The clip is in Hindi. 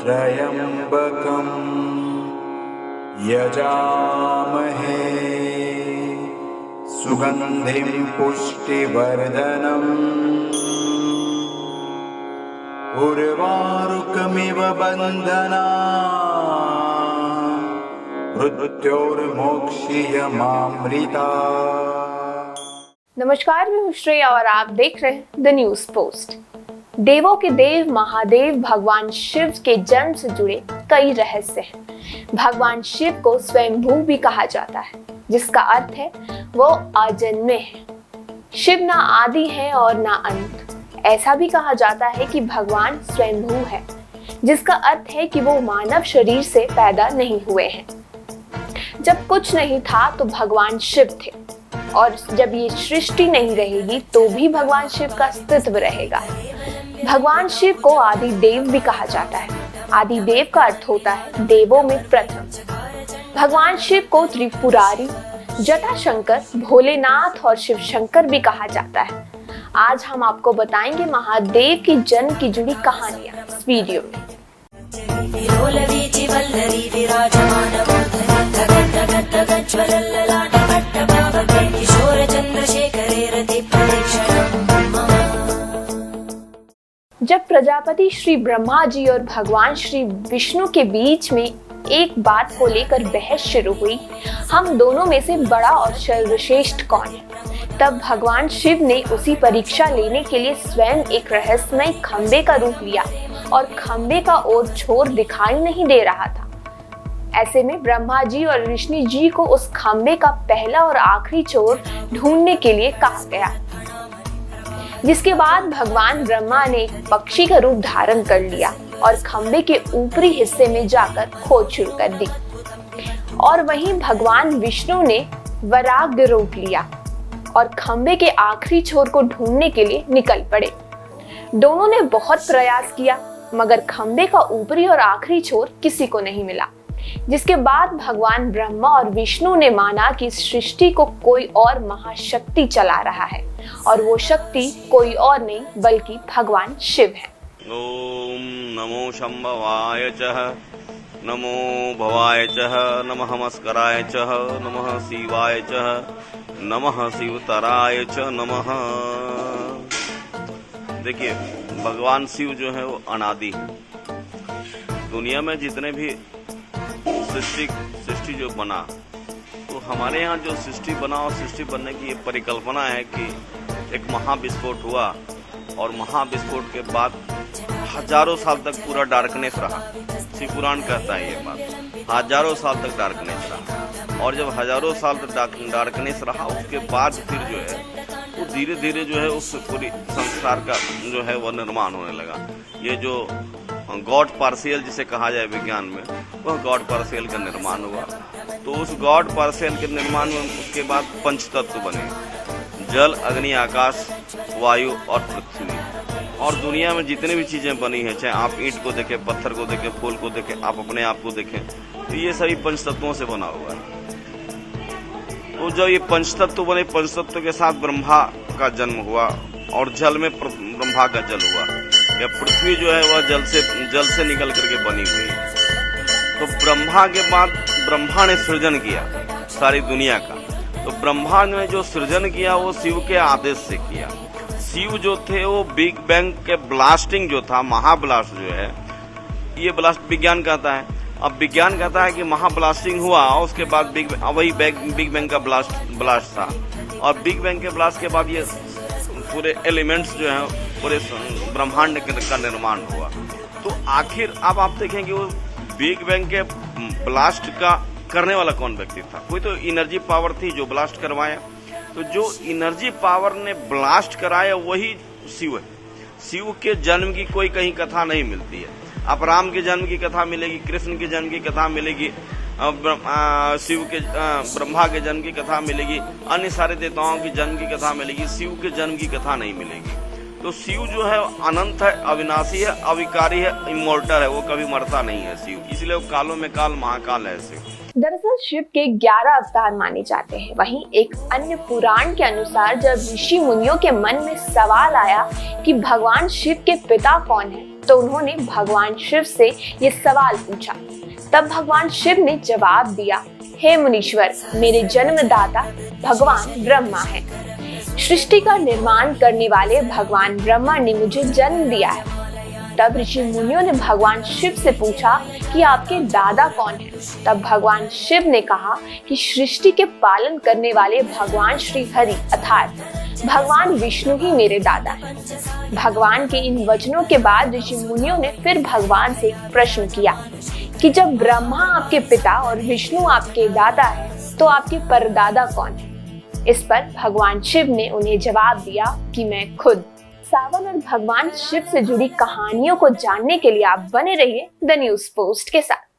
त्र्यम्बकं यजामहे सुगन्धिं पुष्टिवर्धनम् उर्वारुकमिव बन्धनात् मृत्योर्मोक्षयमामृता। नमस्कार, मैं हूं श्रेया और आप देख रहे हैं द न्यूज पोस्ट। देवों के देव महादेव भगवान शिव के जन्म से जुड़े कई रहस्य हैं। भगवान शिव को स्वयंभू भी कहा जाता है, जिसका अर्थ है वो अजन्मे हैं। शिव ना आदि है और ना अंत। ऐसा भी कहा जाता है कि भगवान स्वयंभू है, जिसका अर्थ है कि वो मानव शरीर से पैदा नहीं हुए हैं। जब कुछ नहीं था तो भगवान शिव थे, और जब ये सृष्टि नहीं रहेगी तो भी भगवान शिव का अस्तित्व रहेगा। भगवान शिव को आदि देव भी कहा जाता है। आदि देव का अर्थ होता है देवों में प्रथम। भगवान शिव को त्रिपुरारी, जटाशंकर, भोलेनाथ और शिव शंकर भी कहा जाता है। आज हम आपको बताएंगे महादेव की जन्म की जुड़ी कहानियां इस वीडियो में। जब प्रजापति श्री ब्रह्मा जी और भगवान श्री विष्णु के बीच में एक बात को लेकर बहस शुरू हुई, हम दोनों में से बड़ा और सर्वश्रेष्ठ कौन है, तब भगवान शिव ने उसी परीक्षा लेने के लिए स्वयं एक रहस्यमय खंबे का रूप लिया और खंबे का और छोर दिखाई नहीं दे रहा था। ऐसे में ब्रह्मा जी और विष्णु जी को उस खंबे का पहला और आखिरी छोर ढूंढने के लिए कहा गया, जिसके बाद भगवान ब्रह्मा ने एक पक्षी का रूप धारण कर लिया और खंबे के ऊपरी हिस्से में जाकर खोज शुरू कर दी। और वहीं भगवान विष्णु ने वराग रूप लिया और खंबे के आखिरी छोर को ढूंढने के लिए निकल पड़े। दोनों ने बहुत प्रयास किया, मगर खंबे का ऊपरी और आखिरी छोर किसी को नहीं मिला, जिसके बाद भगवान ब्रह्मा और विष्णु ने माना कि इस सृष्टि को कोई और महाशक्ति चला रहा है, और वो शक्ति कोई और नहीं बल्कि भगवान शिव है। ओम नमो शंभवाय च, नमो भवाय च, नमः मस्कराय च, नमः शिवाय च, नमः शिवतराय च नमः। देखिए, भगवान शिव जो है वो अनादि है। दुनिया में जितने भी सृष्टि जो बना, तो हमारे यहाँ जो सृष्टि बना और सृष्टि बनने की ये परिकल्पना है कि एक महाविस्फोट हुआ और महाविस्फोट के बाद हजारों साल तक पूरा डार्कनेस रहा। शिव पुराण कहता है ये बात, हजारों साल तक डार्कनेस रहा। और जब हजारों साल तक डार्कनेस रहा, उसके बाद फिर जो है वो धीरे धीरे जो है उस पूरी संसार का जो है वो निर्माण होने लगा। ये जो गॉड पार्शियल जिसे कहा जाए विज्ञान में, वह गॉड पार्शियल का निर्माण हुआ। तो उस गॉड पार्शियल के निर्माण में उसके बाद पंचतत्व बने, जल, अग्नि, आकाश, वायु और पृथ्वी। और दुनिया में जितनी भी चीजें बनी हैं, चाहे आप ईंट को देखें, पत्थर को देखें, फूल को देखें, आप अपने आप को देखें, तो ये सभी पंचतत्वों से बना हुआ है। तो जब ये पंचतत्व बने, पंचतत्व के साथ ब्रह्मा का जन्म हुआ और जल में ब्रह्मा का जल हुआ। या पृथ्वी जो है वह जल से निकल करके बनी हुई है। तो ब्रह्मा के बाद ब्रह्मा ने सृजन किया सारी दुनिया का। तो ब्रह्मा ने जो सृजन किया वो शिव के आदेश से किया। शिव जो थे वो बिग बैंग के ब्लास्टिंग जो था, महाब्लास्ट जो है, ये ब्लास्ट विज्ञान कहता है। अब विज्ञान कहता है कि महाब्लास्टिंग हुआ, उसके बाद वही बिग बैंग का ब्लास्ट था। और बिग बैंग के ब्लास्ट के बाद ये पूरे एलिमेंट्स जो है, पूरे ब्रह्मांड का निर्माण हुआ। तो आखिर अब आप देखें कि वो बिग बैंग के ब्लास्ट का करने वाला कौन व्यक्ति था? कोई तो एनर्जी पावर थी जो ब्लास्ट करवाया। तो जो एनर्जी पावर ने ब्लास्ट कराया वही शिव है। शिव के जन्म की कोई कहीं कथा नहीं मिलती है। अब राम के जन्म की कथा मिलेगी, कृष्ण के जन्म की कथा मिलेगी, शिव के ब्रह्मा के जन्म की कथा मिलेगी, अन्य सारे देवताओं की जन्म की कथा मिलेगी। शिव के जन्म की कथा नहीं मिलेगी। तो शिव जो है अनंत है, अविनाशी है, अविकारी है, इमोर्टल है, वो कभी मरता नहीं है शिव। इसलिए वो कालों में काल, महाकाल है शिव। दरअसल शिव के 11 अवतार माने जाते हैं। वहीं एक अन्य पुराण के अनुसार जब ऋषि मुनियों के मन में सवाल आया कि भगवान शिव के पिता कौन है, तो उन्होंने भगवान शिव से ये सवाल पूछा। तब भगवान शिव ने जवाब दिया, हे मुनीश्वर, मेरे जन्मदाता भगवान ब्रह्मा है। सृष्टि का निर्माण करने वाले भगवान ब्रह्मा ने मुझे जन्म दिया है। तब ऋषि मुनियों ने भगवान शिव से पूछा कि आपके दादा कौन हैं? तब भगवान शिव ने कहा कि सृष्टि के पालन करने वाले भगवान श्री हरि अर्थात भगवान विष्णु ही मेरे दादा हैं। भगवान के इन वचनों के बाद ऋषि मुनियों ने फिर भगवान से एक प्रश्न किया कि जब ब्रह्मा आपके पिता और विष्णु आपके दादा है, तो आपके परदादा कौन है? इस पर भगवान शिव ने उन्हें जवाब दिया कि मैं खुद। सावन और भगवान शिव से जुड़ी कहानियों को जानने के लिए आप बने रहिए द न्यूज़ पोस्ट के साथ।